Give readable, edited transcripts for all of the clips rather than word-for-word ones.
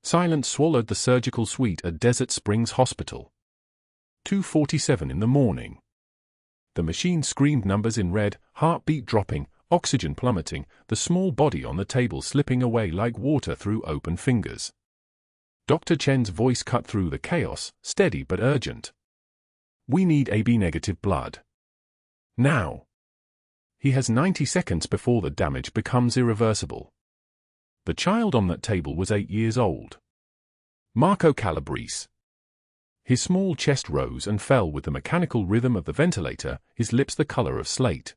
Silence swallowed the surgical suite at Desert Springs Hospital. 2:47 in the morning. The machine screamed numbers in red, heartbeat dropping, oxygen plummeting, the small body on the table slipping away like water through open fingers. Dr. Chen's voice cut through the chaos, steady but urgent. "We need AB-negative blood. Now. He has 90 seconds before the damage becomes irreversible." The child on that table was 8 years old. Marco Calabrese. His small chest rose and fell with the mechanical rhythm of the ventilator, his lips the color of slate.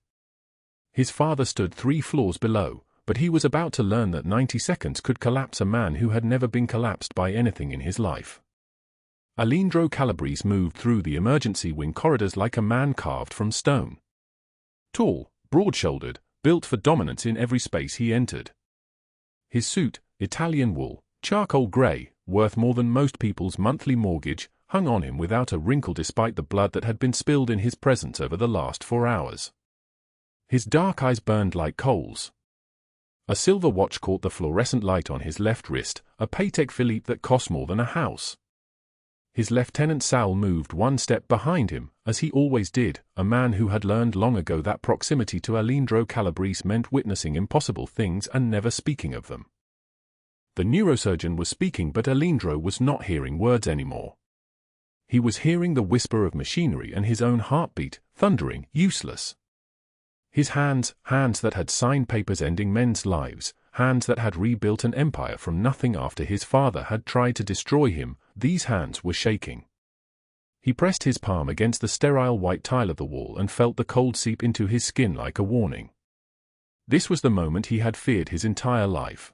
His father stood 3 floors below, but he was about to learn that 90 seconds could collapse a man who had never been collapsed by anything in his life. Alejandro Calabrese moved through the emergency wing corridors like a man carved from stone. Tall, broad-shouldered, built for dominance in every space he entered. His suit, Italian wool, charcoal gray, worth more than most people's monthly mortgage, hung on him without a wrinkle despite the blood that had been spilled in his presence over the last 4 hours. His dark eyes burned like coals. A silver watch caught the fluorescent light on his left wrist, a Patek Philippe that cost more than a house. His Lieutenant Sal moved 1 step behind him, as he always did, a man who had learned long ago that proximity to Alejandro Calabrese meant witnessing impossible things and never speaking of them. The neurosurgeon was speaking, but Alejandro was not hearing words anymore. He was hearing the whisper of machinery and his own heartbeat, thundering, useless. His hands that had signed papers ending men's lives, hands that had rebuilt an empire from nothing after his father had tried to destroy him, these hands were shaking. He pressed his palm against the sterile white tile of the wall and felt the cold seep into his skin like a warning. This was the moment he had feared his entire life.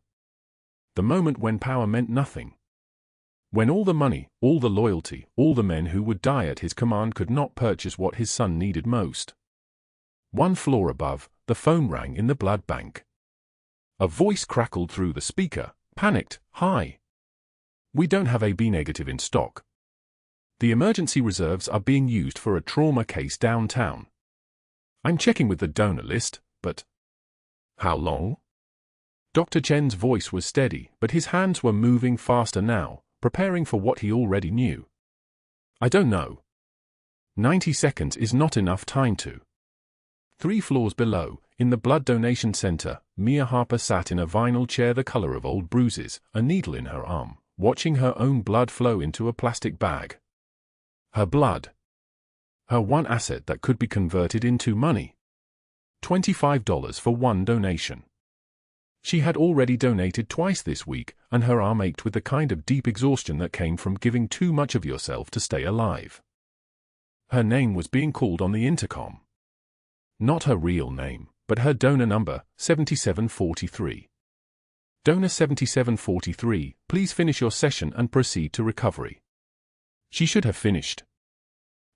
The moment when power meant nothing. When all the money, all the loyalty, all the men who would die at his command could not purchase what his son needed most. 1 floor above, the phone rang in the blood bank. A voice crackled through the speaker, panicked, "Hi. We don't have AB-negative in stock. The emergency reserves are being used for a trauma case downtown. I'm checking with the donor list, but..." "How long?" Dr. Chen's voice was steady, but his hands were moving faster now, preparing for what he already knew. "I don't know. 90 seconds is not enough time to..." 3 floors below, in the blood donation center, Mia Harper sat in a vinyl chair the color of old bruises, a needle in her arm, watching her own blood flow into a plastic bag. Her blood. Her one asset that could be converted into money. $25 for 1 donation. She had already donated twice this week, and her arm ached with the kind of deep exhaustion that came from giving too much of yourself to stay alive. Her name was being called on the intercom. Not her real name, but her donor number, 7743. "Donor 7743, please finish your session and proceed to recovery." She should have finished.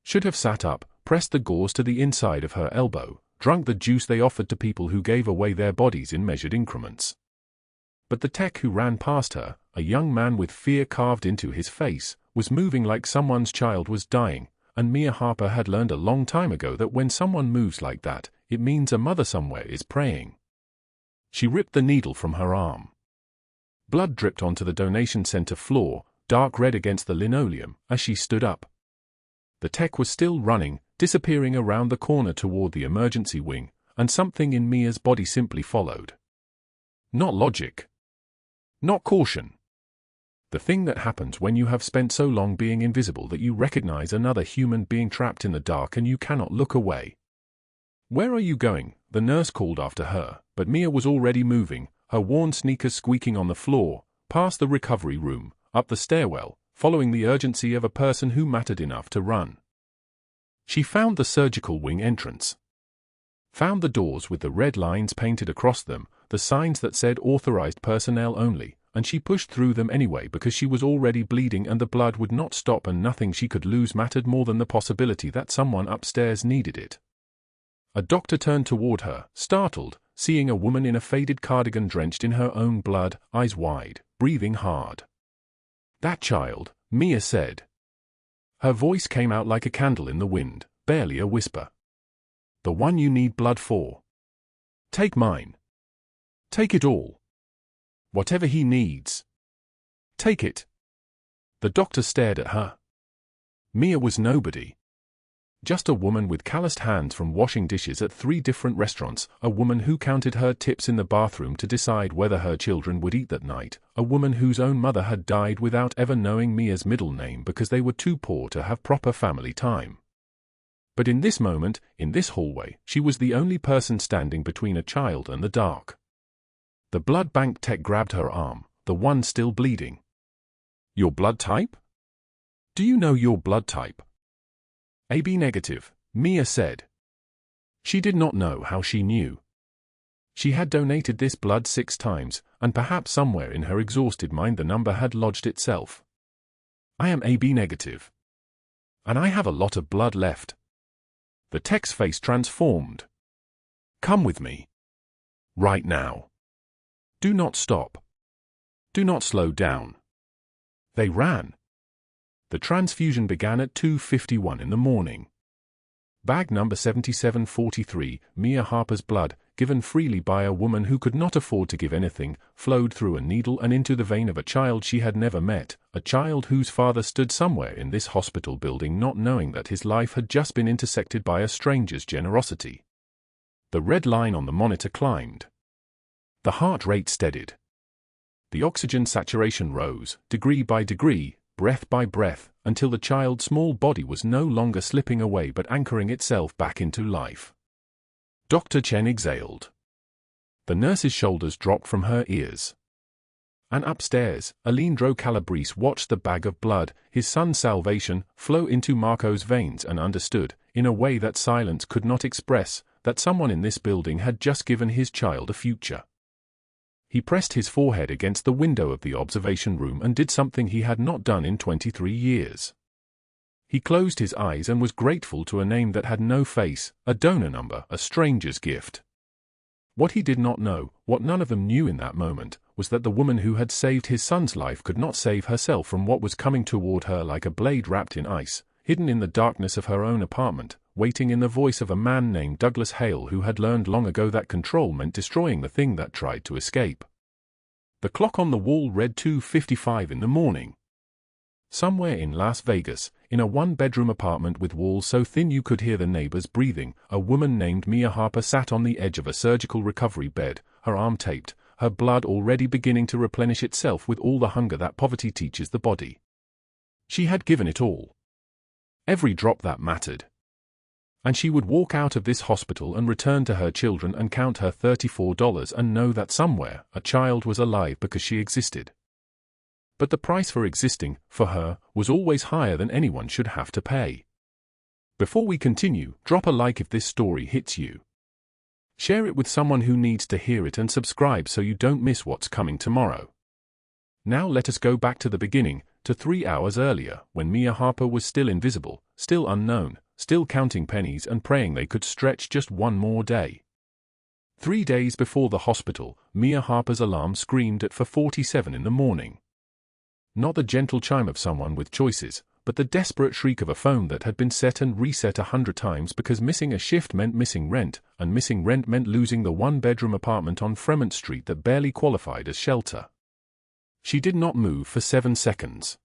Should have sat up, pressed the gauze to the inside of her elbow, drunk the juice they offered to people who gave away their bodies in measured increments. But the tech who ran past her, a young man with fear carved into his face, was moving like someone's child was dying, and Mia Harper had learned a long time ago that when someone moves like that, it means a mother somewhere is praying. She ripped the needle from her arm. Blood dripped onto the donation center floor, dark red against the linoleum, as she stood up. The tech was still running, disappearing around the corner toward the emergency wing, and something in Mia's body simply followed. Not logic. Not caution. The thing that happens when you have spent so long being invisible that you recognize another human being trapped in the dark and you cannot look away. "Where are you going?" the nurse called after her, but Mia was already moving, her worn sneakers squeaking on the floor, past the recovery room, up the stairwell, following the urgency of a person who mattered enough to run. She found the surgical wing entrance. Found the doors with the red lines painted across them, the signs that said authorized personnel only, and she pushed through them anyway because she was already bleeding and the blood would not stop and nothing she could lose mattered more than the possibility that someone upstairs needed it. A doctor turned toward her, startled, seeing a woman in a faded cardigan drenched in her own blood, eyes wide, breathing hard. "That child," Mia said. Her voice came out like a candle in the wind, barely a whisper. "The one you need blood for. Take mine. Take it all. Whatever he needs. Take Take it." The doctor stared at her. Mia was nobody. Just a woman with calloused hands from washing dishes at 3 different restaurants, a woman who counted her tips in the bathroom to decide whether her children would eat that night, a woman whose own mother had died without ever knowing Mia's middle name because they were too poor to have proper family time. But in this moment, in this hallway, she was the only person standing between a child and the dark. The blood bank tech grabbed her arm, the one still bleeding. "Your blood type? Do you know your blood type?" "AB negative," Mia said. She did not know how she knew. She had donated this blood 6 times, and perhaps somewhere in her exhausted mind the number had lodged itself. "I am AB negative. And I have a lot of blood left." The tech's face transformed. "Come with me. Right now. Do not stop. Do not slow down." They ran. The transfusion began at 2:51 in the morning. Bag number 7743, Mia Harper's blood, given freely by a woman who could not afford to give anything, flowed through a needle and into the vein of a child she had never met, a child whose father stood somewhere in this hospital building not knowing that his life had just been intersected by a stranger's generosity. The red line on the monitor climbed. The heart rate steadied. The oxygen saturation rose, degree by degree, breath by breath, until the child's small body was no longer slipping away but anchoring itself back into life. Dr. Chen exhaled. The nurse's shoulders dropped from her ears. And upstairs, Alejandro Calabrese watched the bag of blood, his son's salvation, flow into Marco's veins and understood, in a way that silence could not express, that someone in this building had just given his child a future. He pressed his forehead against the window of the observation room and did something he had not done in 23 years. He closed his eyes and was grateful to a name that had no face, a donor number, a stranger's gift. What he did not know, what none of them knew in that moment, was that the woman who had saved his son's life could not save herself from what was coming toward her like a blade wrapped in ice, hidden in the darkness of her own apartment, waiting in the voice of a man named Douglas Hale who had learned long ago that control meant destroying the thing that tried to escape. The clock on the wall read 2:55 in the morning. Somewhere in Las Vegas, in a 1-bedroom apartment with walls so thin you could hear the neighbors breathing, a woman named Mia Harper sat on the edge of a surgical recovery bed, her arm taped, her blood already beginning to replenish itself with all the hunger that poverty teaches the body. She had given it all. Every drop that mattered. And she would walk out of this hospital and return to her children and count her $34 and know that somewhere, a child was alive because she existed. But the price for existing, for her, was always higher than anyone should have to pay. Before we continue, drop a like if this story hits you. Share it with someone who needs to hear it and subscribe so you don't miss what's coming tomorrow. Now let us go back to the beginning, to 3 hours earlier, when Mia Harper was still invisible, still unknown, still counting pennies and praying they could stretch just one more day. 3 days before the hospital, Mia Harper's alarm screamed at 4:47 in the morning. Not the gentle chime of someone with choices, but the desperate shriek of a phone that had been set and reset 100 times because missing a shift meant missing rent, and missing rent meant losing the 1-bedroom apartment on Fremont Street that barely qualified as shelter. She did not move for 7 seconds.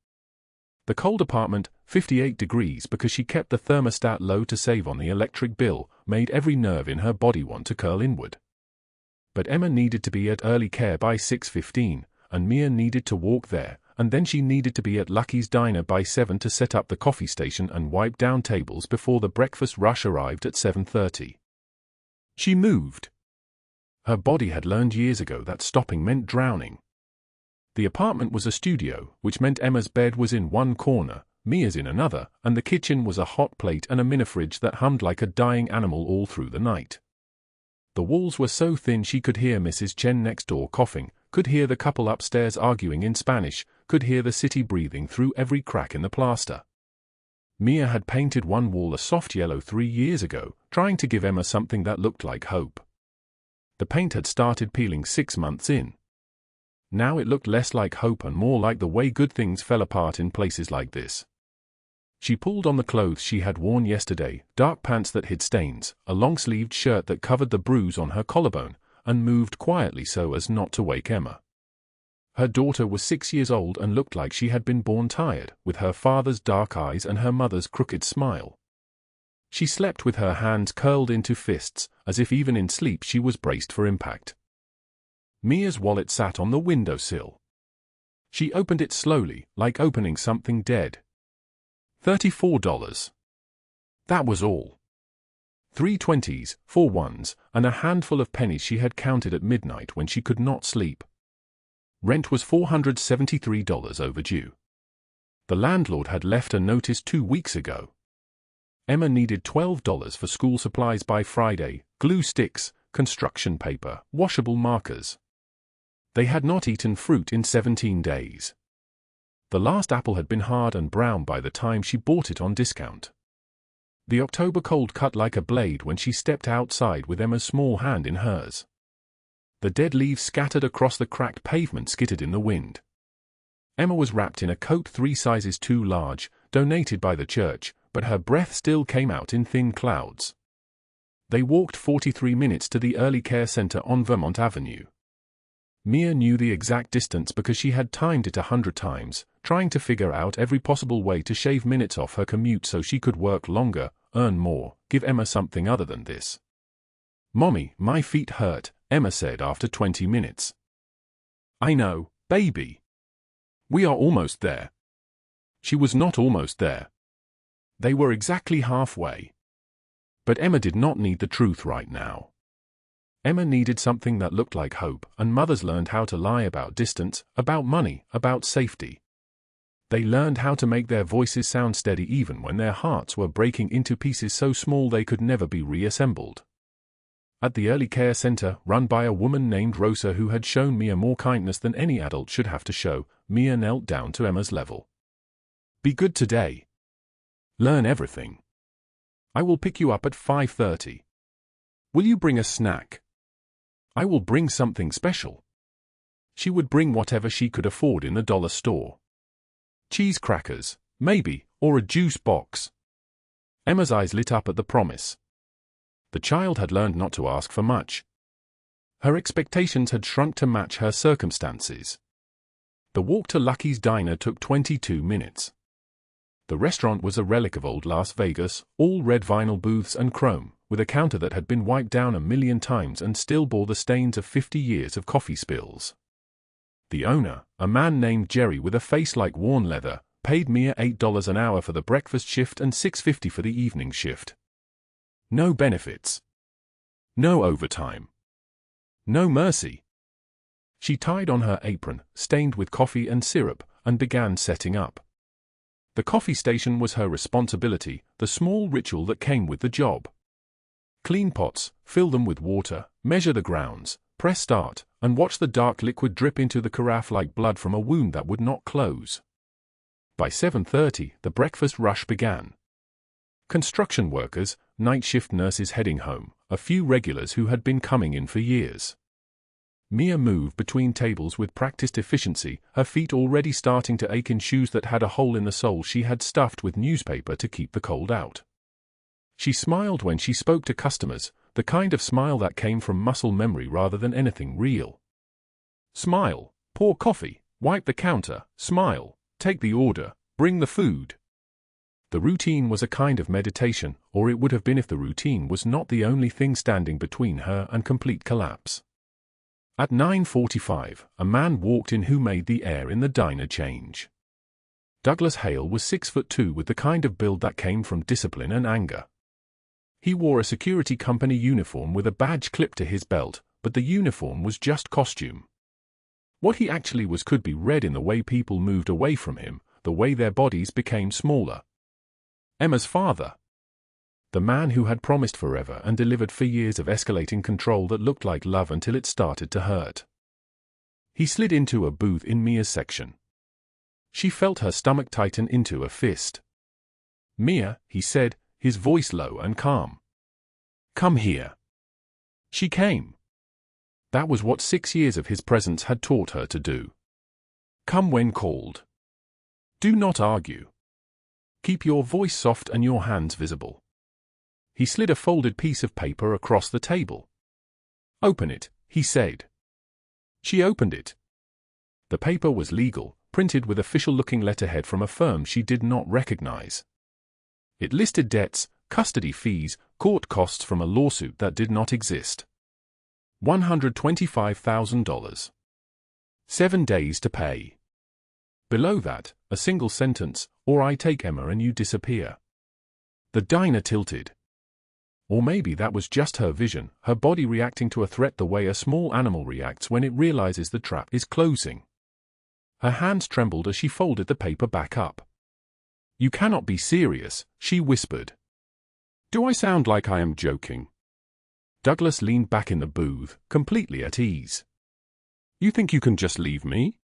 The cold apartment, 58 degrees because she kept the thermostat low to save on the electric bill, made every nerve in her body want to curl inward. But Emma needed to be at early care by 6:15, and Mia needed to walk there, and then she needed to be at Lucky's Diner by 7 to set up the coffee station and wipe down tables before the breakfast rush arrived at 7:30. She moved. Her body had learned years ago that stopping meant drowning. The apartment was a studio, which meant Emma's bed was in one corner, Mia's in another, and the kitchen was a hot plate and a mini-fridge that hummed like a dying animal all through the night. The walls were so thin she could hear Mrs. Chen next door coughing, could hear the couple upstairs arguing in Spanish, could hear the city breathing through every crack in the plaster. Mia had painted one wall a soft yellow 3 years ago, trying to give Emma something that looked like hope. The paint had started peeling 6 months in. Now it looked less like hope and more like the way good things fell apart in places like this. She pulled on the clothes she had worn yesterday, dark pants that hid stains, a long-sleeved shirt that covered the bruise on her collarbone, and moved quietly so as not to wake Emma. Her daughter was 6 years old and looked like she had been born tired, with her father's dark eyes and her mother's crooked smile. She slept with her hands curled into fists, as if even in sleep she was braced for impact. Mia's wallet sat on the windowsill. She opened it slowly, like opening something dead. $34. That was all. 3 20s, 4 1s, and a handful of pennies she had counted at midnight when she could not sleep. Rent was $473 overdue. The landlord had left a notice 2 weeks ago. Emma needed $12 for school supplies by Friday: glue sticks, construction paper, washable markers. They had not eaten fruit in 17 days. The last apple had been hard and brown by the time she bought it on discount. The October cold cut like a blade when she stepped outside with Emma's small hand in hers. The dead leaves scattered across the cracked pavement skittered in the wind. Emma was wrapped in a coat 3 sizes too large, donated by the church, but her breath still came out in thin clouds. They walked 43 minutes to the early care center on Vermont Avenue. Mia knew the exact distance because she had timed it 100 times, trying to figure out every possible way to shave minutes off her commute so she could work longer, earn more, give Emma something other than this. "Mommy, my feet hurt," Emma said after 20 minutes. "I know, baby. We are almost there." She was not almost there. They were exactly halfway. But Emma did not need the truth right now. Emma needed something that looked like hope, and mothers learned how to lie about distance, about money, about safety. They learned how to make their voices sound steady even when their hearts were breaking into pieces so small they could never be reassembled. At the early care center, run by a woman named Rosa who had shown Mia more kindness than any adult should have to show, Mia knelt down to Emma's level. "Be good today. Learn everything. I will pick you up at 5:30. Will you bring a snack? I will bring something special." She would bring whatever she could afford in the dollar store. Cheese crackers, maybe, or a juice box. Emma's eyes lit up at the promise. The child had learned not to ask for much. Her expectations had shrunk to match her circumstances. The walk to Lucky's Diner took 22 minutes. The restaurant was a relic of old Las Vegas, all red vinyl booths and chrome, with a counter that had been wiped down 1,000,000 times and still bore the stains of 50 years of coffee spills. The owner, a man named Jerry with a face like worn leather, paid Mia $8 an hour for the breakfast shift and $6.50 for the evening shift. No benefits. No overtime. No mercy. She tied on her apron, stained with coffee and syrup, and began setting up. The coffee station was her responsibility, the small ritual that came with the job. Clean pots, fill them with water, measure the grounds, press start, and watch the dark liquid drip into the carafe like blood from a wound that would not close. By 7:30, the breakfast rush began. Construction workers, night shift nurses heading home, a few regulars who had been coming in for years. Mia moved between tables with practiced efficiency, her feet already starting to ache in shoes that had a hole in the sole she had stuffed with newspaper to keep the cold out. She smiled when she spoke to customers, the kind of smile that came from muscle memory rather than anything real. Smile, pour coffee, wipe the counter, smile, take the order, bring the food. The routine was a kind of meditation, or it would have been if the routine was not the only thing standing between her and complete collapse. At 9:45, a man walked in who made the air in the diner change. Douglas Hale was 6'2" with the kind of build that came from discipline and anger. He wore a security company uniform with a badge clipped to his belt, but the uniform was just costume. What he actually was could be read in the way people moved away from him, the way their bodies became smaller. Emma's father. The man who had promised forever and delivered for years of escalating control that looked like love until it started to hurt. He slid into a booth in Mia's section. She felt her stomach tighten into a fist. "Mia," he said, his voice low and calm. "Come here." She came. That was what 6 years of his presence had taught her to do. Come when called. Do not argue. Keep your voice soft and your hands visible. He slid a folded piece of paper across the table. "Open it," he said. She opened it. The paper was legal, printed with official-looking letterhead from a firm she did not recognize. It listed debts, custody fees, court costs from a lawsuit that did not exist. $125,000. 7 days to pay. Below that, a single sentence, or I take Emma and you disappear. The diner tilted. Or maybe that was just her vision, her body reacting to a threat the way a small animal reacts when it realizes the trap is closing. Her hands trembled as she folded the paper back up. You cannot be serious, she whispered. Do I sound like I am joking? Douglas leaned back in the booth, completely at ease. You think you can just leave me?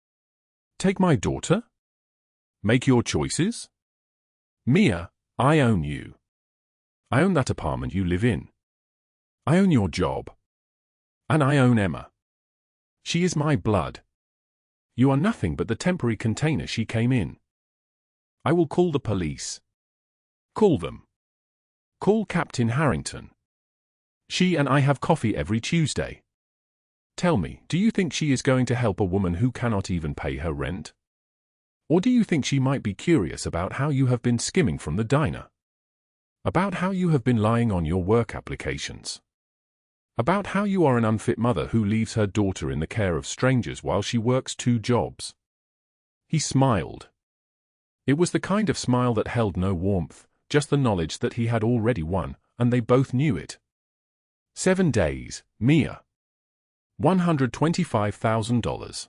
Take my daughter? Make your choices? Mia, I own you. I own that apartment you live in. I own your job. And I own Emma. She is my blood. You are nothing but the temporary container she came in. I will call the police. Call them. Call Captain Harrington. She and I have coffee every Tuesday. Tell me, do you think she is going to help a woman who cannot even pay her rent? Or do you think she might be curious about how you have been skimming from the diner? About how you have been lying on your work applications? About how you are an unfit mother who leaves her daughter in the care of strangers while she works 2 jobs? He smiled. It was the kind of smile that held no warmth, just the knowledge that he had already won, and they both knew it. 7 days, Mia. $125,000.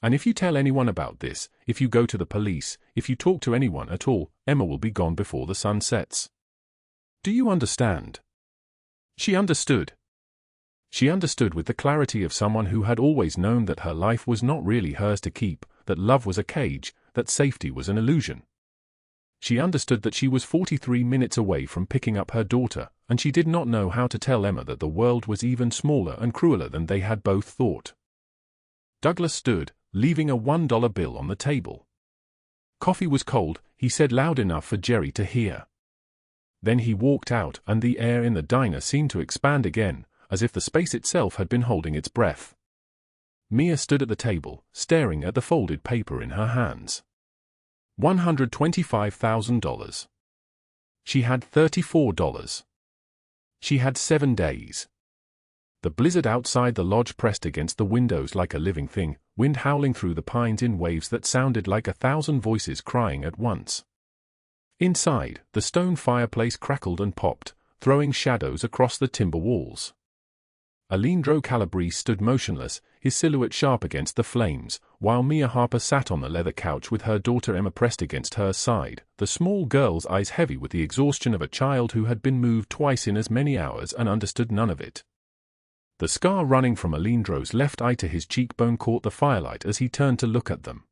And if you tell anyone about this, if you go to the police, if you talk to anyone at all, Emma will be gone before the sun sets. Do you understand? She understood. She understood with the clarity of someone who had always known that her life was not really hers to keep, that love was a cage, that safety was an illusion. She understood that she was 43 minutes away from picking up her daughter, and she did not know how to tell Emma that the world was even smaller and crueler than they had both thought. Douglas stood, leaving a $1 bill on the table. Coffee was cold, he said loud enough for Jerry to hear. Then he walked out, and the air in the diner seemed to expand again, as if the space itself had been holding its breath. Mia stood at the table, staring at the folded paper in her hands. $125,000. She had $34. She had 7 days. The blizzard outside the lodge pressed against the windows like a living thing, wind howling through the pines in waves that sounded like 1,000 voices crying at once. Inside, the stone fireplace crackled and popped, throwing shadows across the timber walls. Alejandro Calabrese stood motionless, his silhouette sharp against the flames, while Mia Harper sat on the leather couch with her daughter Emma pressed against her side, the small girl's eyes heavy with the exhaustion of a child who had been moved twice in as many hours and understood none of it. The scar running from Alejandro's left eye to his cheekbone caught the firelight as he turned to look at them.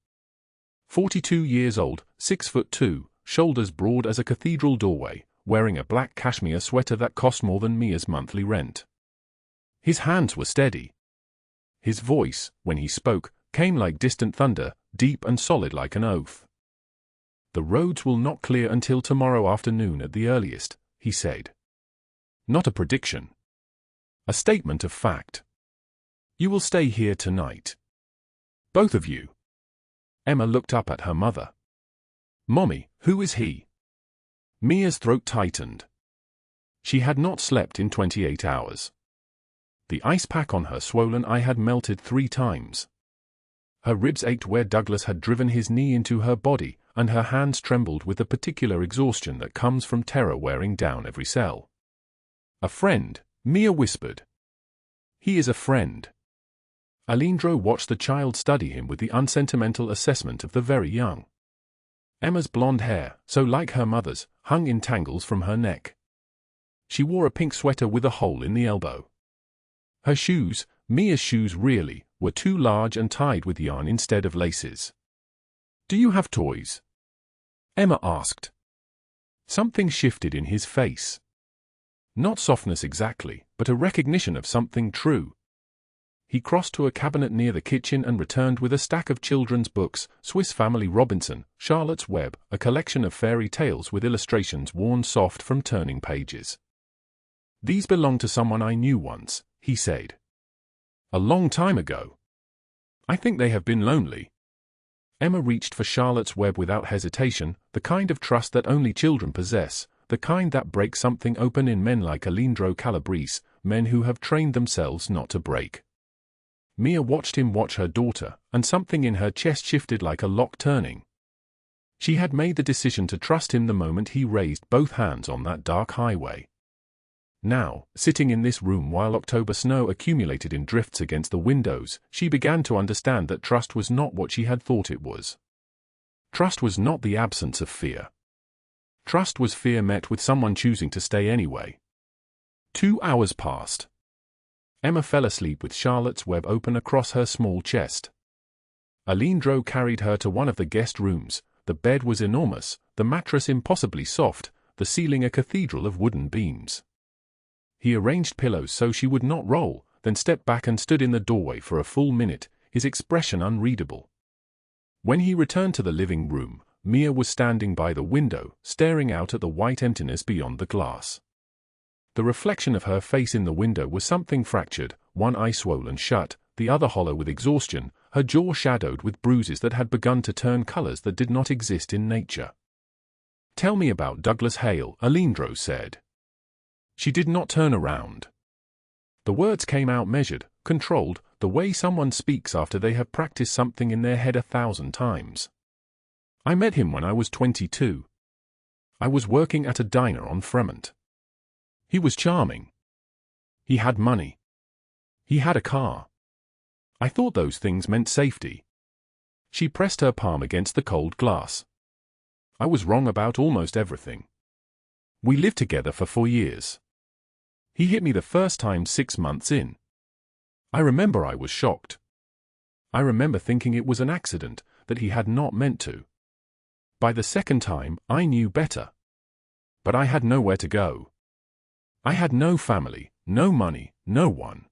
42 years old, 6'2", shoulders broad as a cathedral doorway, wearing a black cashmere sweater that cost more than Mia's monthly rent. His hands were steady. His voice, when he spoke, came like distant thunder, deep and solid like an oath. The roads will not clear until tomorrow afternoon at the earliest, he said. Not a prediction. A statement of fact. You will stay here tonight. Both of you. Emma looked up at her mother. Mommy, who is he? Mia's throat tightened. She had not slept in 28 hours. The ice pack on her swollen eye had melted 3 times. Her ribs ached where Douglas had driven his knee into her body, and her hands trembled with the particular exhaustion that comes from terror wearing down every cell. A friend, Mia whispered. He is a friend. Alejandro watched the child study him with the unsentimental assessment of the very young. Emma's blonde hair, so like her mother's, hung in tangles from her neck. She wore a pink sweater with a hole in the elbow. Her shoes, Mia's shoes really, were too large and tied with yarn instead of laces. Do you have toys? Emma asked. Something shifted in his face. Not softness exactly, but a recognition of something true. He crossed to a cabinet near the kitchen and returned with a stack of children's books, Swiss Family Robinson, Charlotte's Web, a collection of fairy tales with illustrations worn soft from turning pages. These belong to someone I knew once, he said. A long time ago. I think they have been lonely. Emma reached for Charlotte's Web without hesitation, the kind of trust that only children possess, the kind that breaks something open in men like Calabrese, men who have trained themselves not to break. Mia watched him watch her daughter, and something in her chest shifted like a lock turning. She had made the decision to trust him the moment he raised both hands on that dark highway. Now, sitting in this room while October snow accumulated in drifts against the windows, she began to understand that trust was not what she had thought it was. Trust was not the absence of fear. Trust was fear met with someone choosing to stay anyway. 2 hours passed. Emma fell asleep with Charlotte's Web open across her small chest. Alindro carried her to one of the guest rooms. The bed was enormous, the mattress impossibly soft, the ceiling a cathedral of wooden beams. He arranged pillows so she would not roll, then stepped back and stood in the doorway for a full minute, his expression unreadable. When he returned to the living room, Mia was standing by the window, staring out at the white emptiness beyond the glass. The reflection of her face in the window was something fractured, one eye swollen shut, the other hollow with exhaustion, her jaw shadowed with bruises that had begun to turn colors that did not exist in nature. "Tell me about Douglas Hale," Alindro said. She did not turn around. The words came out measured, controlled, the way someone speaks after they have practiced something in their head 1,000 times. "I met him when I was 22. I was working at a diner on Fremont. He was charming. He had money. He had a car. I thought those things meant safety." She pressed her palm against the cold glass. "I was wrong about almost everything. We lived together for 4 years. He hit me the first time 6 months in. I remember I was shocked. I remember thinking it was an accident, that he had not meant to. By the second time, I knew better. But I had nowhere to go. I had no family, no money, no one."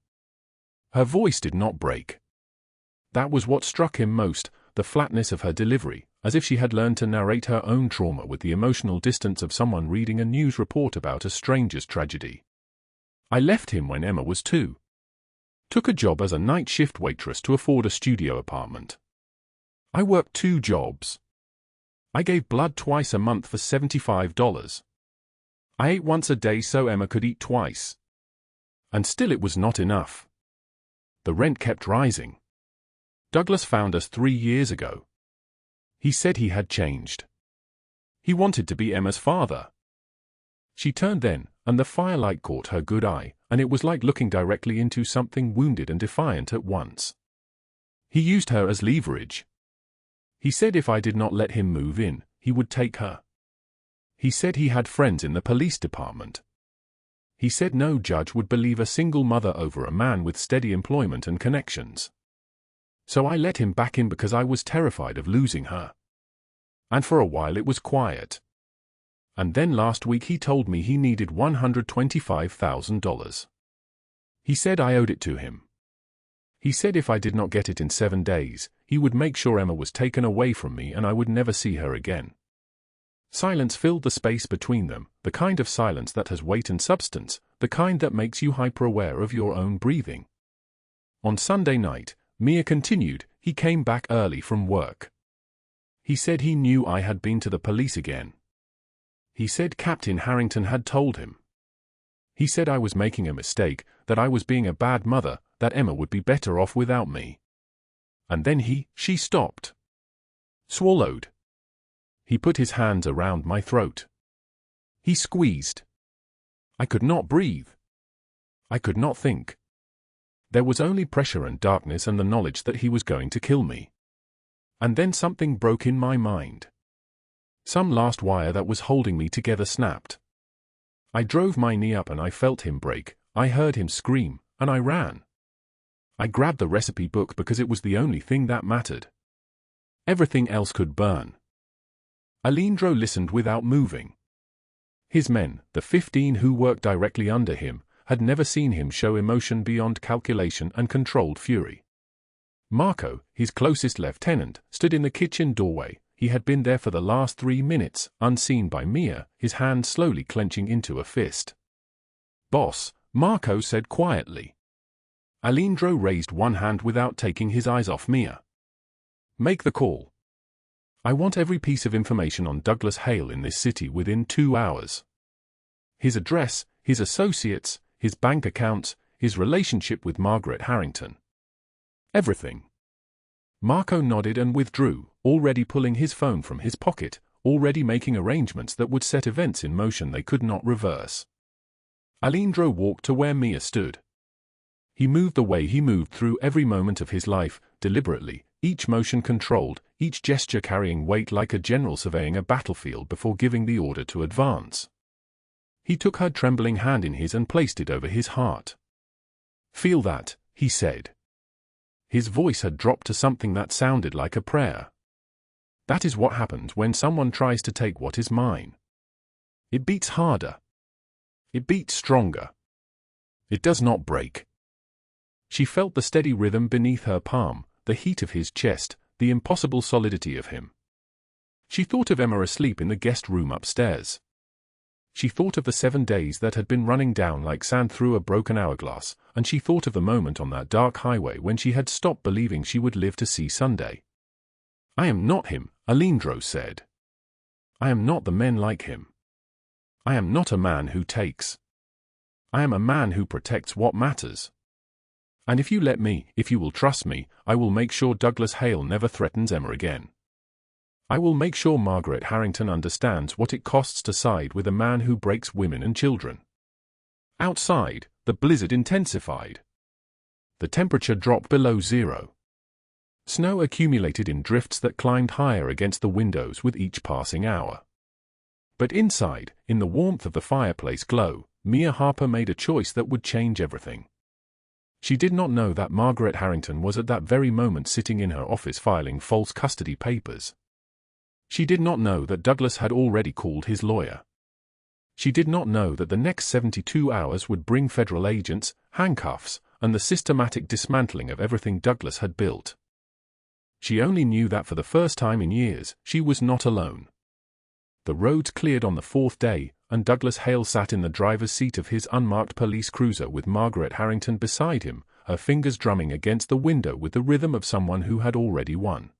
Her voice did not break. That was what struck him most, the flatness of her delivery, as if she had learned to narrate her own trauma with the emotional distance of someone reading a news report about a stranger's tragedy. "I left him when Emma was 2. Took a job as a night shift waitress to afford a studio apartment. I worked 2 jobs. I gave blood twice a month for $75. I ate once a day so Emma could eat twice. And still it was not enough. The rent kept rising. Douglas found us 3 years ago. He said he had changed. He wanted to be Emma's father." She turned then, and the firelight caught her good eye, and it was like looking directly into something wounded and defiant at once. "He used her as leverage. He said if I did not let him move in, he would take her. He said he had friends in the police department. He said no judge would believe a single mother over a man with steady employment and connections. So I let him back in because I was terrified of losing her. And for a while it was quiet. And then last week he told me he needed $125,000. He said I owed it to him. He said if I did not get it in 7 days, he would make sure Emma was taken away from me and I would never see her again." Silence filled the space between them, the kind of silence that has weight and substance, the kind that makes you hyper-aware of your own breathing. On Sunday night, Mia continued, "He came back early from work. He said he knew I had been to the police again. He said Captain Harrington had told him. He said I was making a mistake, that I was being a bad mother, that Emma would be better off without me. And then she stopped. Swallowed. He put his hands around my throat. He squeezed. I could not breathe. I could not think. There was only pressure and darkness and the knowledge that he was going to kill me. And then something broke in my mind. Some last wire that was holding me together snapped. I drove my knee up and I felt him break, I heard him scream, and I ran. I grabbed the recipe book because it was the only thing that mattered. Everything else could burn." Alindro listened without moving. His men, the 15 who worked directly under him, had never seen him show emotion beyond calculation and controlled fury. Marco, his closest lieutenant, stood in the kitchen doorway. He had been there for the last 3 minutes, unseen by Mia, his hand slowly clenching into a fist. "Boss," Marco said quietly. Alejandro raised one hand without taking his eyes off Mia. Make the call. I want every piece of information on Douglas Hale in this city within 2 hours. His address, his associates, his bank accounts, his relationship with Margaret Harrington. Everything. Marco nodded and withdrew, already pulling his phone from his pocket, already making arrangements that would set events in motion they could not reverse. Alejandro walked to where Mia stood. He moved the way he moved through every moment of his life, deliberately, each motion controlled, each gesture carrying weight like a general surveying a battlefield before giving the order to advance. He took her trembling hand in his and placed it over his heart. Feel that, he said. His voice had dropped to something that sounded like a prayer. That is what happens when someone tries to take what is mine. It beats harder. It beats stronger. It does not break. She felt the steady rhythm beneath her palm, the heat of his chest, the impossible solidity of him. She thought of Emma asleep in the guest room upstairs. She thought of the 7 days that had been running down like sand through a broken hourglass, and she thought of the moment on that dark highway when she had stopped believing she would live to see Sunday. I am not him, Alejandro said. I am not the men like him. I am not a man who takes. I am a man who protects what matters. And if you let me, if you will trust me, I will make sure Douglas Hale never threatens Emma again. I will make sure Margaret Harrington understands what it costs to side with a man who breaks women and children. Outside, the blizzard intensified. The temperature dropped below zero. Snow accumulated in drifts that climbed higher against the windows with each passing hour. But inside, in the warmth of the fireplace glow, Mia Harper made a choice that would change everything. She did not know that Margaret Harrington was at that very moment sitting in her office filing false custody papers. She did not know that Douglas had already called his lawyer. She did not know that the next 72 hours would bring federal agents, handcuffs, and the systematic dismantling of everything Douglas had built. She only knew that for the first time in years, she was not alone. The roads cleared on the 4th day, and Douglas Hale sat in the driver's seat of his unmarked police cruiser with Margaret Harrington beside him, her fingers drumming against the window with the rhythm of someone who had already won.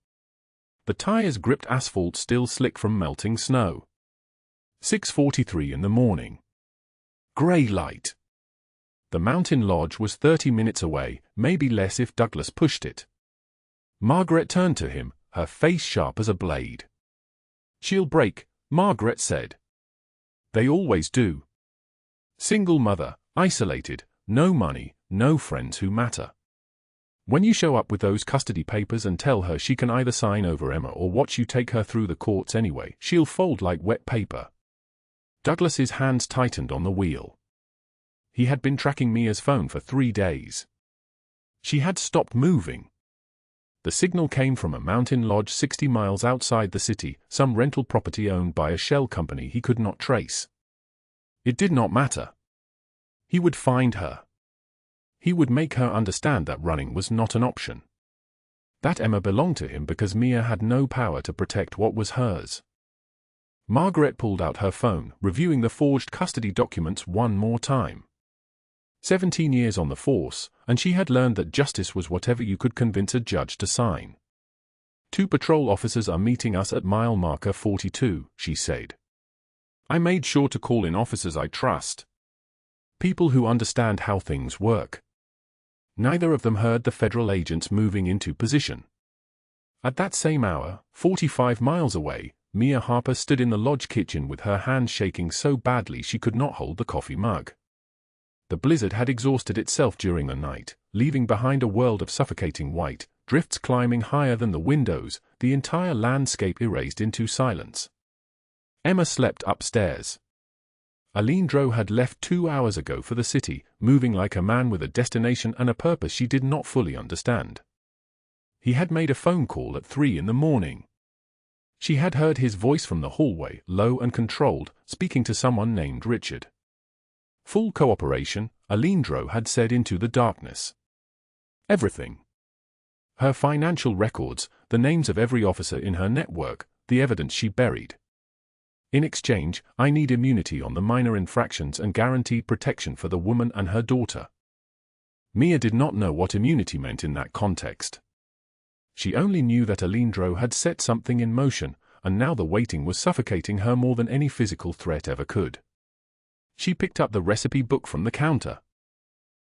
The tires gripped asphalt still slick from melting snow. 6:43 in the morning. Grey light. The mountain lodge was 30 minutes away, maybe less if Douglas pushed it. Margaret turned to him, her face sharp as a blade. She'll break, Margaret said. They always do. Single mother, isolated, no money, no friends who matter. When you show up with those custody papers and tell her she can either sign over Emma or watch you take her through the courts anyway, she'll fold like wet paper. Douglas's hands tightened on the wheel. He had been tracking Mia's phone for 3 days. She had stopped moving. The signal came from a mountain lodge 60 miles outside the city, some rental property owned by a shell company he could not trace. It did not matter. He would find her. He would make her understand that running was not an option. That Emma belonged to him because Mia had no power to protect what was hers. Margaret pulled out her phone, reviewing the forged custody documents one more time. 17 years on the force, and she had learned that justice was whatever you could convince a judge to sign. 2 patrol officers are meeting us at mile marker 42, she said. I made sure to call in officers I trust. People who understand how things work. Neither of them heard the federal agents moving into position. At that same hour, 45 miles away, Mia Harper stood in the lodge kitchen with her hands shaking so badly she could not hold the coffee mug. The blizzard had exhausted itself during the night, leaving behind a world of suffocating white, drifts climbing higher than the windows, the entire landscape erased into silence. Emma slept upstairs. Alejandro had left 2 hours ago for the city, moving like a man with a destination and a purpose she did not fully understand. He had made a phone call at 3 in the morning. She had heard his voice from the hallway, low and controlled, speaking to someone named Richard. Full cooperation, Alejandro had said into the darkness. Everything. Her financial records, the names of every officer in her network, the evidence she buried. In exchange, I need immunity on the minor infractions and guaranteed protection for the woman and her daughter. Mia did not know what immunity meant in that context. She only knew that Alindro had set something in motion, and now the waiting was suffocating her more than any physical threat ever could. She picked up the recipe book from the counter.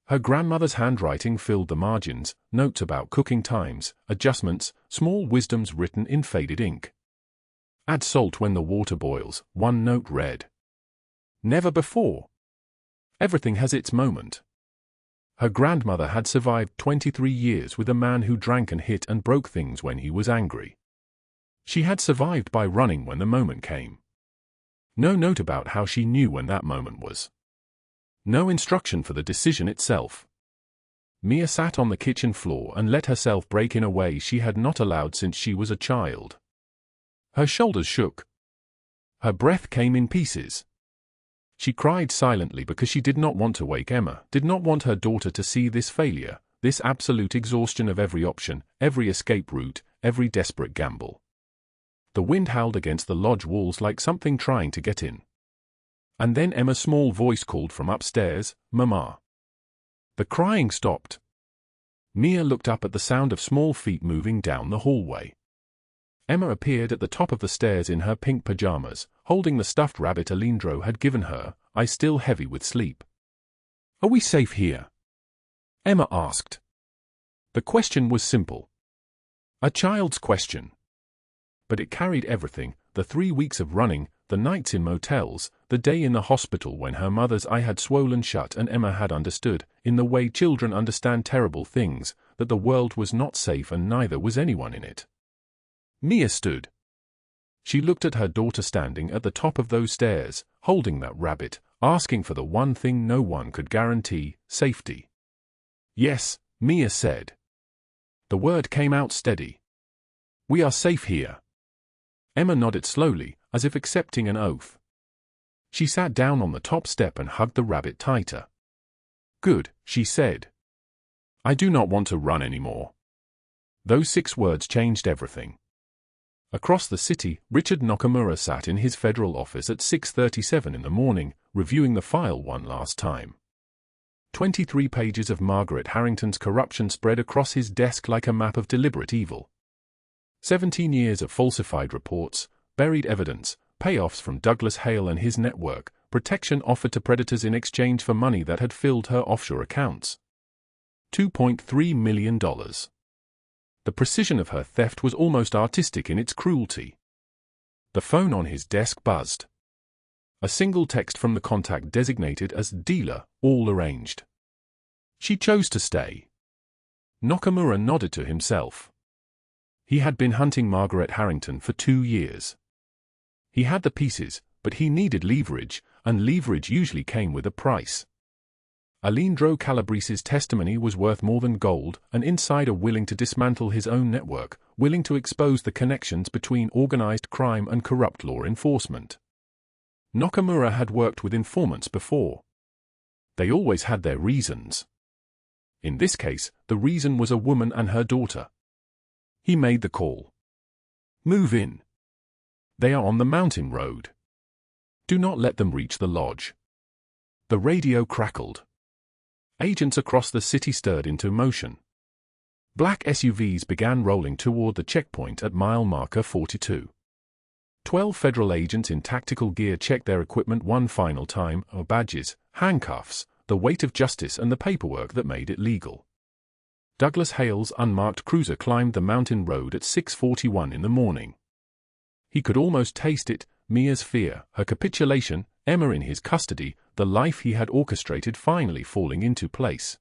Her grandmother's handwriting filled the margins, notes about cooking times, adjustments, small wisdoms written in faded ink. Add salt when the water boils, one note read. Never before. Everything has its moment. Her grandmother had survived 23 years with a man who drank and hit and broke things when he was angry. She had survived by running when the moment came. No note about how she knew when that moment was. No instruction for the decision itself. Mia sat on the kitchen floor and let herself break in a way she had not allowed since she was a child. Her shoulders shook. Her breath came in pieces. She cried silently because she did not want to wake Emma, did not want her daughter to see this failure, this absolute exhaustion of every option, every escape route, every desperate gamble. The wind howled against the lodge walls like something trying to get in. And then Emma's small voice called from upstairs, "Mama." The crying stopped. Mia looked up at the sound of small feet moving down the hallway. Emma appeared at the top of the stairs in her pink pajamas, holding the stuffed rabbit Alindro had given her, eyes still heavy with sleep. "Are we safe here?" Emma asked. The question was simple. A child's question. But it carried everything, the 3 weeks of running, the nights in motels, the day in the hospital when her mother's eye had swollen shut and Emma had understood, in the way children understand terrible things, that the world was not safe and neither was anyone in it. Mia stood. She looked at her daughter standing at the top of those stairs, holding that rabbit, asking for the one thing no one could guarantee, safety. "Yes," Mia said. The word came out steady. "We are safe here." Emma nodded slowly, as if accepting an oath. She sat down on the top step and hugged the rabbit tighter. "Good," she said. "I do not want to run anymore." Those 6 words changed everything. Across the city, Richard Nakamura sat in his federal office at 6:37 in the morning, reviewing the file one last time. 23 pages of Margaret Harrington's corruption spread across his desk like a map of deliberate evil. 17 years of falsified reports, buried evidence, payoffs from Douglas Hale and his network, protection offered to predators in exchange for money that had filled her offshore accounts. $2.3 million. The precision of her theft was almost artistic in its cruelty. The phone on his desk buzzed. A single text from the contact designated as dealer, all arranged. She chose to stay. Nakamura nodded to himself. He had been hunting Margaret Harrington for 2 years. He had the pieces, but he needed leverage, and leverage usually came with a price. Alindro Calabrese's testimony was worth more than gold, an insider willing to dismantle his own network, willing to expose the connections between organized crime and corrupt law enforcement. Nakamura had worked with informants before. They always had their reasons. In this case, the reason was a woman and her daughter. He made the call. "Move in. They are on the mountain road. Do not let them reach the lodge." The radio crackled. Agents across the city stirred into motion. Black SUVs began rolling toward the checkpoint at mile marker 42. 12 federal agents in tactical gear checked their equipment one final time, badges, handcuffs, the weight of justice and the paperwork that made it legal. Douglas Hale's unmarked cruiser climbed the mountain road at 6:41 in the morning. He could almost taste it, Mia's fear, her capitulation, Emma in his custody, the life he had orchestrated finally falling into place.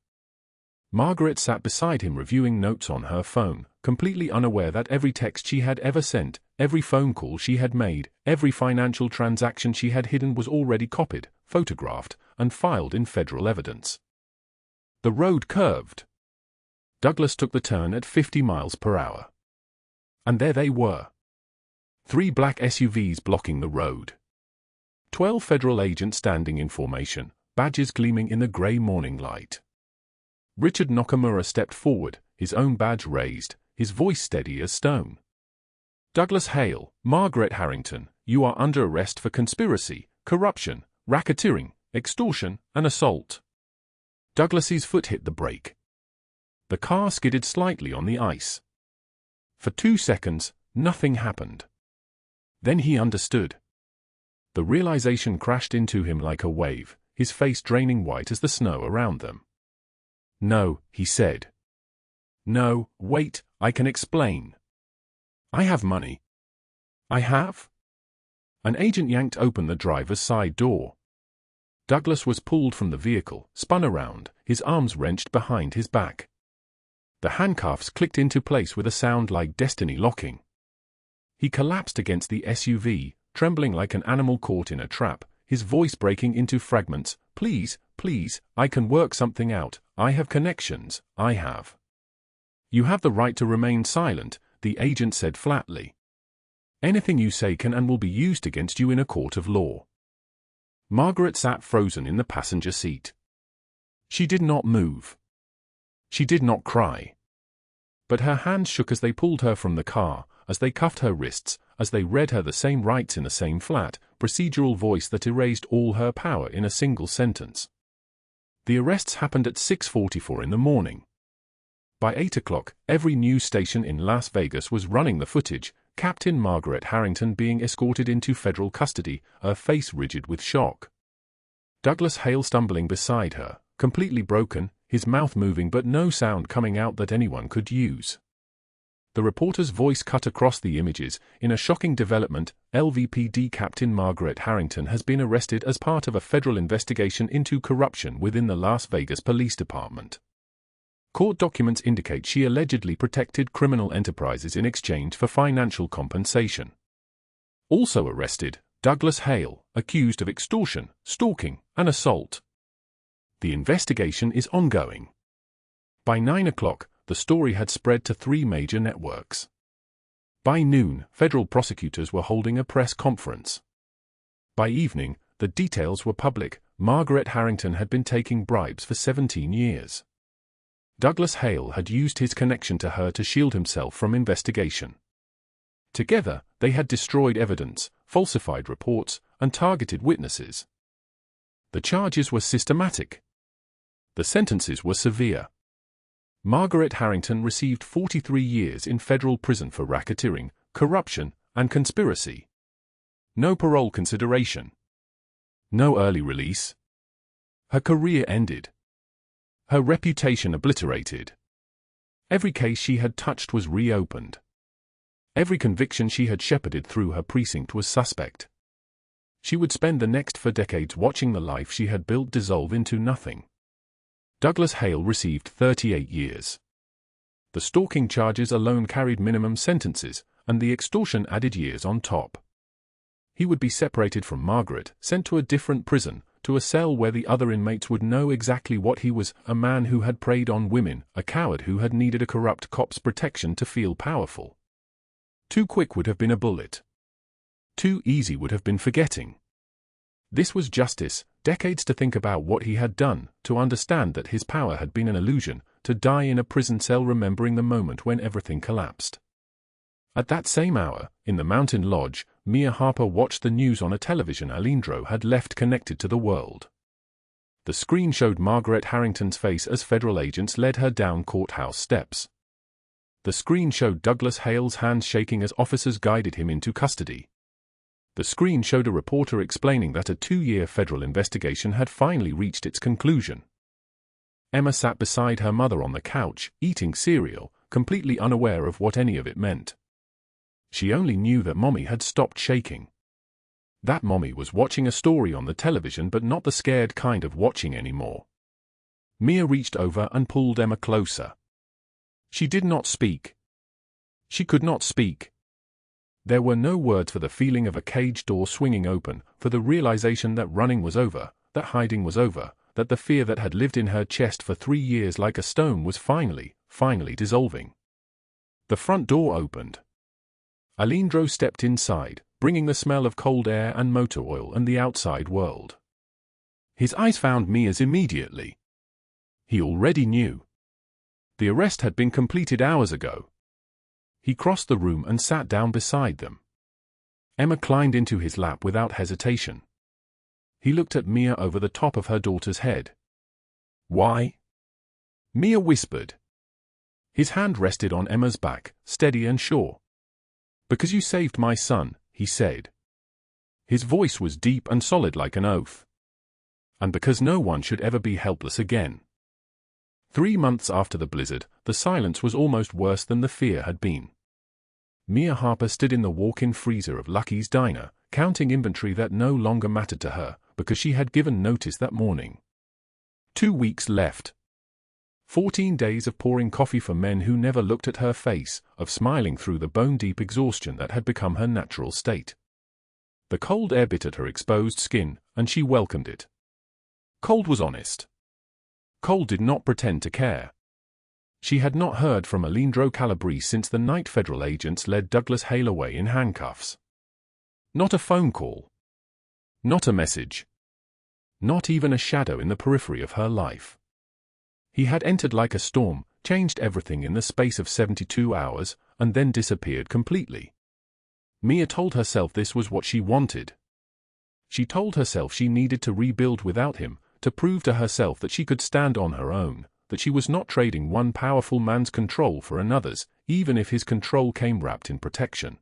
Margaret sat beside him reviewing notes on her phone, completely unaware that every text she had ever sent, every phone call she had made, every financial transaction she had hidden was already copied, photographed, and filed in federal evidence. The road curved. Douglas took the turn at 50 miles per hour. And there they were. 3 black SUVs blocking the road. 12 federal agents standing in formation, badges gleaming in the gray morning light. Richard Nakamura stepped forward, his own badge raised, his voice steady as stone. "Douglas Hale, Margaret Harrington, you are under arrest for conspiracy, corruption, racketeering, extortion, and assault." Douglas's foot hit the brake. The car skidded slightly on the ice. For 2 seconds, nothing happened. Then he understood. The realization crashed into him like a wave, his face draining white as the snow around them. "No," he said. "No, wait, I can explain. I have money." "I have?" An agent yanked open the driver's side door. Douglas was pulled from the vehicle, spun around, his arms wrenched behind his back. The handcuffs clicked into place with a sound like destiny locking. He collapsed against the SUV, trembling like an animal caught in a trap, his voice breaking into fragments. "Please, please, I can work something out. I have connections, I have." "You have the right to remain silent," the agent said flatly. "Anything you say can and will be used against you in a court of law." Margaret sat frozen in the passenger seat. She did not move. She did not cry. But her hands shook as they pulled her from the car, as they cuffed her wrists, as they read her the same rights in the same flat, procedural voice that erased all her power in a single sentence. The arrests happened at 6:44 in the morning. By 8 o'clock, every news station in Las Vegas was running the footage, Captain Margaret Harrington being escorted into federal custody, her face rigid with shock. Douglas Hale stumbling beside her, completely broken, his mouth moving but no sound coming out that anyone could use. The reporter's voice cut across the images. "In a shocking development, LVPD Captain Margaret Harrington has been arrested as part of a federal investigation into corruption within the Las Vegas Police Department. Court documents indicate she allegedly protected criminal enterprises in exchange for financial compensation." Also arrested, Douglas Hale, accused of extortion, stalking, and assault. The investigation is ongoing. By 9 o'clock, the story had spread to 3 major networks. By noon, federal prosecutors were holding a press conference. By evening, the details were public. Margaret Harrington had been taking bribes for 17 years. Douglas Hale had used his connection to her to shield himself from investigation. Together, they had destroyed evidence, falsified reports, and targeted witnesses. The charges were systematic. The sentences were severe. Margaret Harrington received 43 years in federal prison for racketeering, corruption, and conspiracy. No parole consideration. No early release. Her career ended. Her reputation obliterated. Every case she had touched was reopened. Every conviction she had shepherded through her precinct was suspect. She would spend the next 4 decades watching the life she had built dissolve into nothing. Douglas Hale received 38 years. The stalking charges alone carried minimum sentences, and the extortion added years on top. He would be separated from Margaret, sent to a different prison, to a cell where the other inmates would know exactly what he was: a man who had preyed on women, a coward who had needed a corrupt cop's protection to feel powerful. Too quick would have been a bullet. Too easy would have been forgetting. This was justice, decades to think about what he had done, to understand that his power had been an illusion, to die in a prison cell remembering the moment when everything collapsed. At that same hour, in the mountain lodge, Mia Harper watched the news on a television Alejandro had left connected to the world. The screen showed Margaret Harrington's face as federal agents led her down courthouse steps. The screen showed Douglas Hale's hands shaking as officers guided him into custody. The screen showed a reporter explaining that a 2-year federal investigation had finally reached its conclusion. Emma sat beside her mother on the couch, eating cereal, completely unaware of what any of it meant. She only knew that Mommy had stopped shaking. That Mommy was watching a story on the television, but not the scared kind of watching anymore. Mia reached over and pulled Emma closer. She did not speak. She could not speak. There were no words for the feeling of a cage door swinging open, for the realization that running was over, that hiding was over, that the fear that had lived in her chest for 3 years like a stone was finally dissolving. The front door opened. Alejandro stepped inside, bringing the smell of cold air and motor oil and the outside world. His eyes found Mia's immediately. He already knew. The arrest had been completed hours ago. He crossed the room and sat down beside them. Emma climbed into his lap without hesitation. He looked at Mia over the top of her daughter's head. Why? Mia whispered. His hand rested on Emma's back, steady and sure. Because you saved my son, he said. His voice was deep and solid like an oath. And because no one should ever be helpless again. 3 months after the blizzard, the silence was almost worse than the fear had been. Mia Harper stood in the walk-in freezer of Lucky's Diner, counting inventory that no longer mattered to her, because she had given notice that morning. 2 weeks left. 14 days of pouring coffee for men who never looked at her face, of smiling through the bone-deep exhaustion that had become her natural state. The cold air bit at her exposed skin, and she welcomed it. Cold was honest. Cold did not pretend to care. She had not heard from Alejandro Calabrese since the night federal agents led Douglas Hale away in handcuffs. Not a phone call. Not a message. Not even a shadow in the periphery of her life. He had entered like a storm, changed everything in the space of 72 hours, and then disappeared completely. Mia told herself this was what she wanted. She told herself she needed to rebuild without him, to prove to herself that she could stand on her own, that she was not trading one powerful man's control for another's, even if his control came wrapped in protection.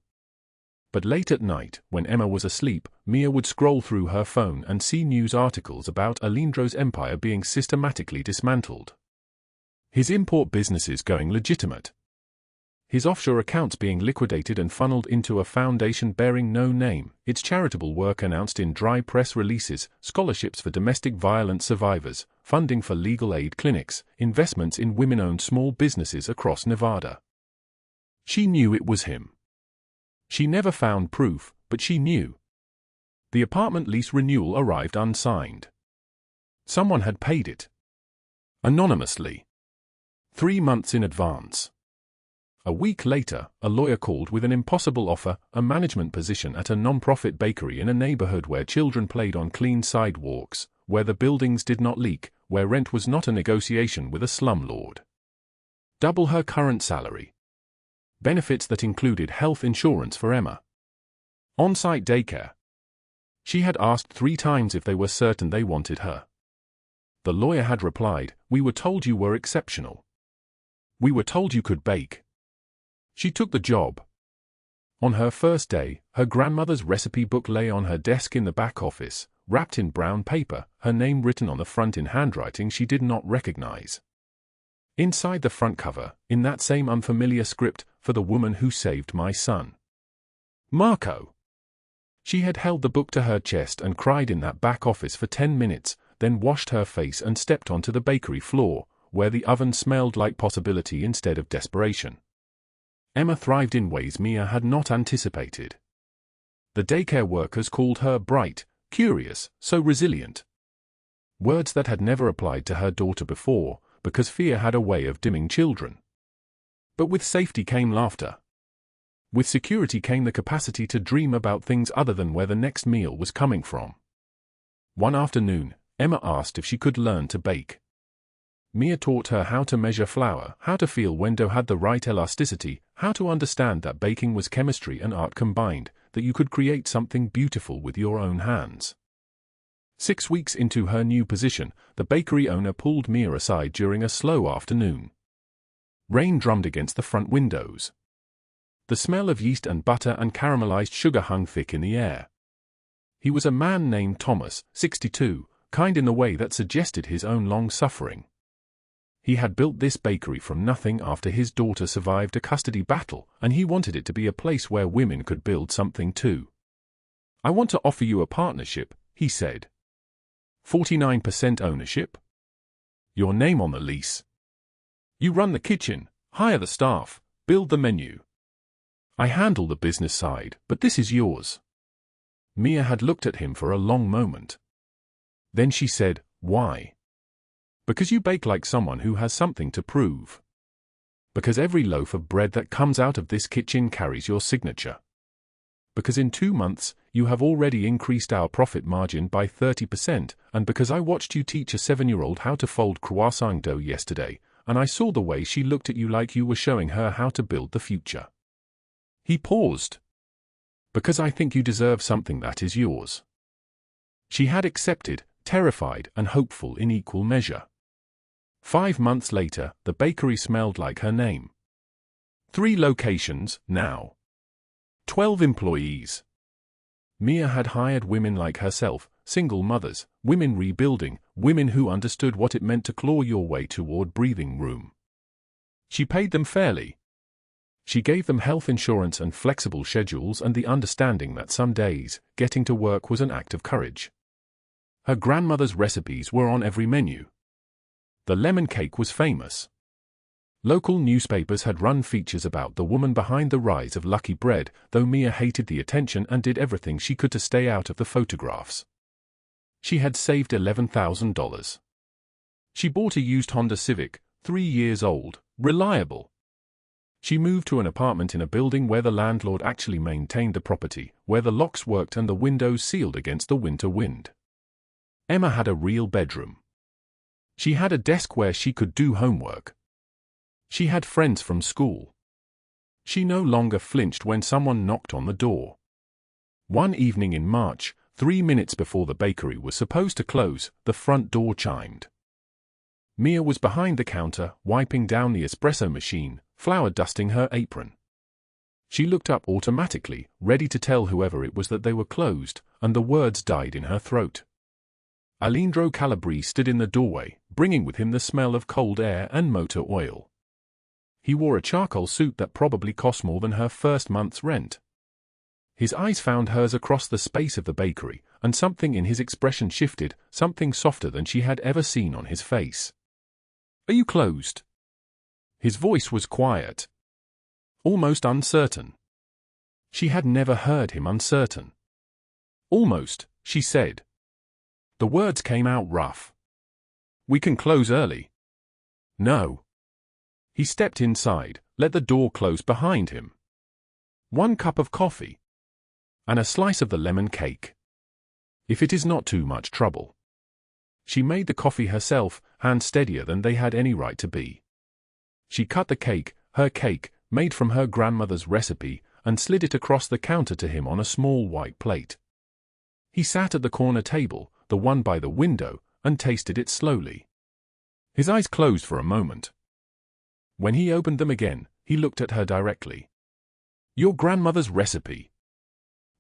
But late at night, when Emma was asleep, Mia would scroll through her phone and see news articles about Alejandro's empire being systematically dismantled. His import businesses going legitimate. His offshore accounts being liquidated and funneled into a foundation bearing no name, its charitable work announced in dry press releases, scholarships for domestic violence survivors, funding for legal aid clinics, investments in women-owned small businesses across Nevada. She knew it was him. She never found proof, but she knew. The apartment lease renewal arrived unsigned. Someone had paid it. Anonymously. 3 months in advance. A week later, a lawyer called with an impossible offer, a management position at a non-profit bakery in a neighborhood where children played on clean sidewalks, where the buildings did not leak, where rent was not a negotiation with a slumlord. Double her current salary. Benefits that included health insurance for Emma. On-site daycare. She had asked 3 times if they were certain they wanted her. The lawyer had replied, "We were told you were exceptional. We were told you could bake." She took the job. On her first day, her grandmother's recipe book lay on her desk in the back office, wrapped in brown paper, her name written on the front in handwriting she did not recognize. Inside the front cover, in that same unfamiliar script, "For the woman who saved my son. Marco." She had held the book to her chest and cried in that back office for 10 minutes, then washed her face and stepped onto the bakery floor, where the oven smelled like possibility instead of desperation. Emma thrived in ways Mia had not anticipated. The daycare workers called her bright, curious, so resilient. Words that had never applied to her daughter before, because fear had a way of dimming children. But with safety came laughter. With security came the capacity to dream about things other than where the next meal was coming from. One afternoon, Emma asked if she could learn to bake. Mia taught her how to measure flour, how to feel when dough had the right elasticity, how to understand that baking was chemistry and art combined, that you could create something beautiful with your own hands. 6 weeks into her new position, the bakery owner pulled Mia aside during a slow afternoon. Rain drummed against the front windows. The smell of yeast and butter and caramelized sugar hung thick in the air. He was a man named Thomas, 62, kind in the way that suggested his own long suffering. He had built this bakery from nothing after his daughter survived a custody battle, and he wanted it to be a place where women could build something too. "I want to offer you a partnership," he said. 49% ownership? Your name on the lease. You run the kitchen, hire the staff, build the menu. I handle the business side, but this is yours. Mia had looked at him for a long moment. Then she said, "Why?" "Because you bake like someone who has something to prove. Because every loaf of bread that comes out of this kitchen carries your signature. Because in 2 months, you have already increased our profit margin by 30%, and because I watched you teach a 7-year-old how to fold croissant dough yesterday, and I saw the way she looked at you like you were showing her how to build the future." He paused. "Because I think you deserve something that is yours." She had accepted, terrified and hopeful in equal measure. 5 months later, the bakery smelled like her name. 3 locations, now. 12 employees. Mia had hired women like herself, single mothers, women rebuilding, women who understood what it meant to claw your way toward breathing room. She paid them fairly. She gave them health insurance and flexible schedules and the understanding that some days, getting to work was an act of courage. Her grandmother's recipes were on every menu. The lemon cake was famous. Local newspapers had run features about the woman behind the rise of Lucky Bread, though Mia hated the attention and did everything she could to stay out of the photographs. She had saved $11,000. She bought a used Honda Civic, 3 years old, reliable. She moved to an apartment in a building where the landlord actually maintained the property, where the locks worked and the windows sealed against the winter wind. Emma had a real bedroom. She had a desk where she could do homework. She had friends from school. She no longer flinched when someone knocked on the door. One evening in March, 3 minutes before the bakery was supposed to close, the front door chimed. Mia was behind the counter, wiping down the espresso machine, flour dusting her apron. She looked up automatically, ready to tell whoever it was that they were closed, and the words died in her throat. Alejandro Calabrese stood in the doorway, bringing with him the smell of cold air and motor oil. He wore a charcoal suit that probably cost more than her first month's rent. His eyes found hers across the space of the bakery, and something in his expression shifted, something softer than she had ever seen on his face. "Are you closed?" His voice was quiet, almost uncertain. She had never heard him uncertain. "Almost," she said. The words came out rough. "We can close early." "No." He stepped inside, let the door close behind him. 1 cup of coffee. And a slice of the lemon cake. If it is not too much trouble. She made the coffee herself, hands steadier than they had any right to be. She cut the cake, her cake, made from her grandmother's recipe, and slid it across the counter to him on a small white plate. He sat at the corner table, the one by the window, and tasted it slowly. His eyes closed for a moment. When he opened them again, he looked at her directly. "Your grandmother's recipe."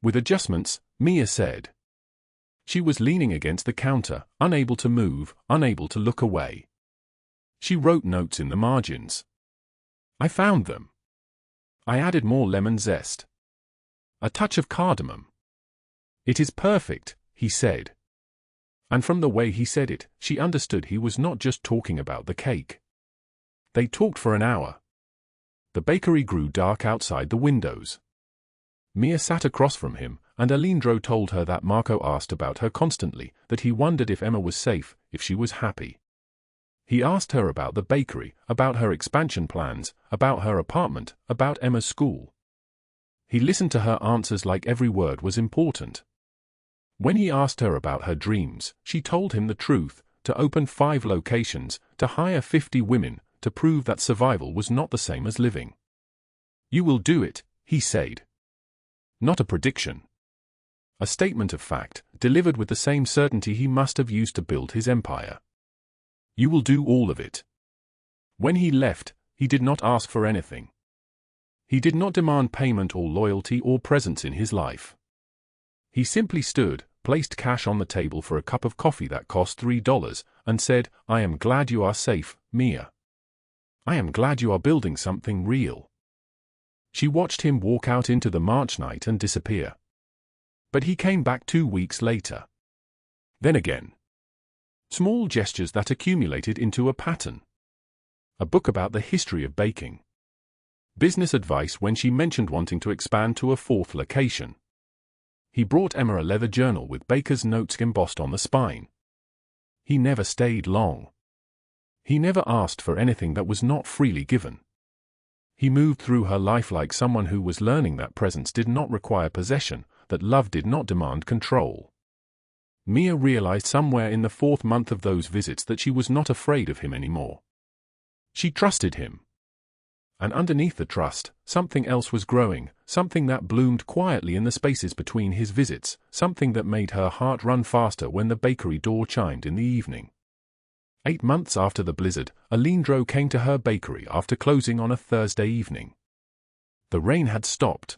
"With adjustments," Mia said. She was leaning against the counter, unable to move, unable to look away. She wrote notes in the margins. "I found them. I added more lemon zest. A touch of cardamom." "It is perfect," he said. And from the way he said it, she understood he was not just talking about the cake. They talked for an hour. The bakery grew dark outside the windows. Mia sat across from him, and Alejandro told her that Marco asked about her constantly, that he wondered if Emma was safe, if she was happy. He asked her about the bakery, about her expansion plans, about her apartment, about Emma's school. He listened to her answers like every word was important. When he asked her about her dreams, she told him the truth: to open 5 locations, to hire 50 women, to prove that survival was not the same as living. "You will do it," he said. Not a prediction. A statement of fact, delivered with the same certainty he must have used to build his empire. "You will do all of it." When he left, he did not ask for anything. He did not demand payment or loyalty or presence in his life. He simply stood, placed cash on the table for a cup of coffee that cost $3, and said, "I am glad you are safe, Mia. I am glad you are building something real." She watched him walk out into the March night and disappear. But he came back 2 weeks later. Then again. Small gestures that accumulated into a pattern. A book about the history of baking. Business advice when she mentioned wanting to expand to a 4th location. He brought Emma a leather journal with baker's notes embossed on the spine. He never stayed long. He never asked for anything that was not freely given. He moved through her life like someone who was learning that presence did not require possession, that love did not demand control. Mia realized somewhere in the 4th month of those visits that she was not afraid of him anymore. She trusted him. And underneath the trust, something else was growing, something that bloomed quietly in the spaces between his visits, something that made her heart run faster when the bakery door chimed in the evening. 8 months after the blizzard, Alindro came to her bakery after closing on a Thursday evening. The rain had stopped.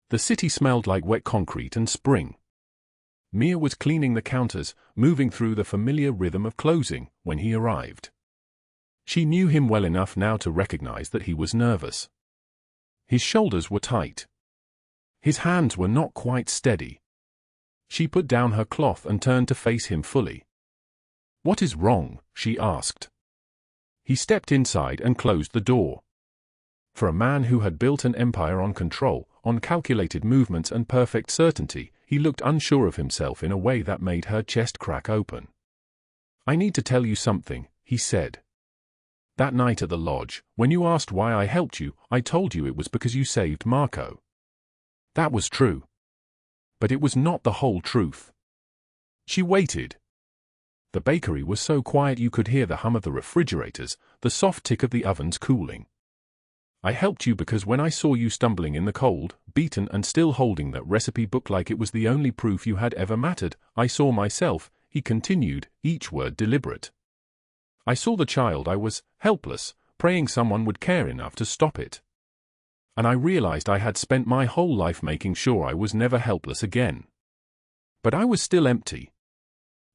The city smelled like wet concrete and spring. Mia was cleaning the counters, moving through the familiar rhythm of closing, when he arrived. She knew him well enough now to recognize that he was nervous. His shoulders were tight. His hands were not quite steady. She put down her cloth and turned to face him fully. "What is wrong?" she asked. He stepped inside and closed the door. For a man who had built an empire on control, on calculated movements and perfect certainty, he looked unsure of himself in a way that made her chest crack open. "I need to tell you something," he said. "That night at the lodge, when you asked why I helped you, I told you it was because you saved Marco. That was true. But it was not the whole truth." She waited. The bakery was so quiet you could hear the hum of the refrigerators, the soft tick of the ovens cooling. "I helped you because when I saw you stumbling in the cold, beaten and still holding that recipe book like it was the only proof you had ever mattered, I saw myself," he continued, each word deliberate. "I saw the child I was, helpless, praying someone would care enough to stop it. And I realized I had spent my whole life making sure I was never helpless again. But I was still empty.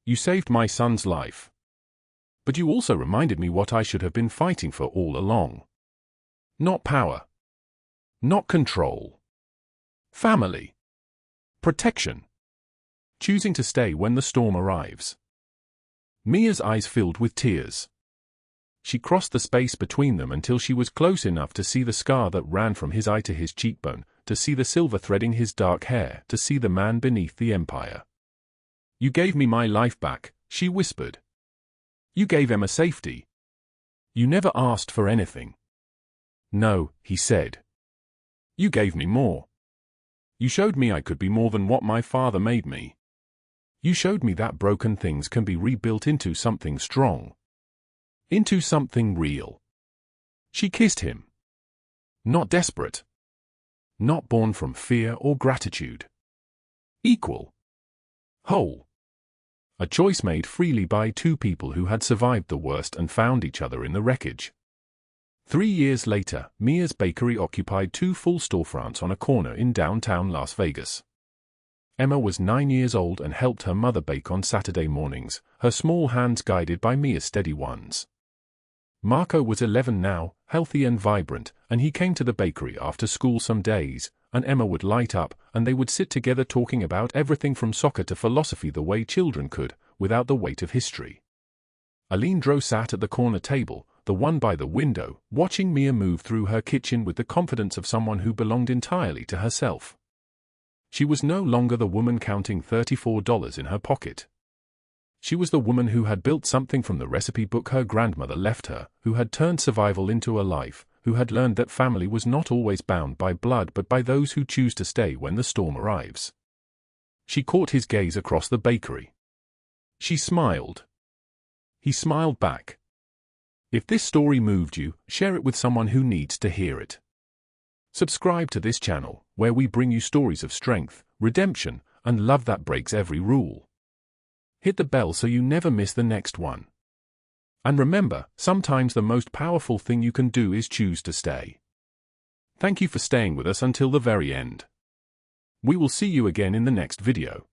You saved my son's life. But you also reminded me what I should have been fighting for all along. Not power. Not control. Family. Protection. Choosing to stay when the storm arrives." Mia's eyes filled with tears. She crossed the space between them until she was close enough to see the scar that ran from his eye to his cheekbone, to see the silver threading his dark hair, to see the man beneath the empire. "You gave me my life back," she whispered. "You gave Emma safety. You never asked for anything." "No," he said. "You gave me more. You showed me I could be more than what my father made me. You showed me that broken things can be rebuilt into something strong. Into something real." She kissed him. Not desperate. Not born from fear or gratitude. Equal. Whole. A choice made freely by two people who had survived the worst and found each other in the wreckage. 3 years later, Mia's bakery occupied 2 full storefronts on a corner in downtown Las Vegas. Emma was 9 years old and helped her mother bake on Saturday mornings, her small hands guided by Mia's steady ones. Marco was 11 now, healthy and vibrant, and he came to the bakery after school some days, and Emma would light up, and they would sit together talking about everything from soccer to philosophy the way children could, without the weight of history. Alindro sat at the corner table, the one by the window, watching Mia move through her kitchen with the confidence of someone who belonged entirely to herself. She was no longer the woman counting $34 in her pocket. She was the woman who had built something from the recipe book her grandmother left her, who had turned survival into a life, who had learned that family was not always bound by blood but by those who choose to stay when the storm arrives. She caught his gaze across the bakery. She smiled. He smiled back. If this story moved you, share it with someone who needs to hear it. Subscribe to this channel, where we bring you stories of strength, redemption, and love that breaks every rule. Hit the bell so you never miss the next one. And remember, sometimes the most powerful thing you can do is choose to stay. Thank you for staying with us until the very end. We will see you again in the next video.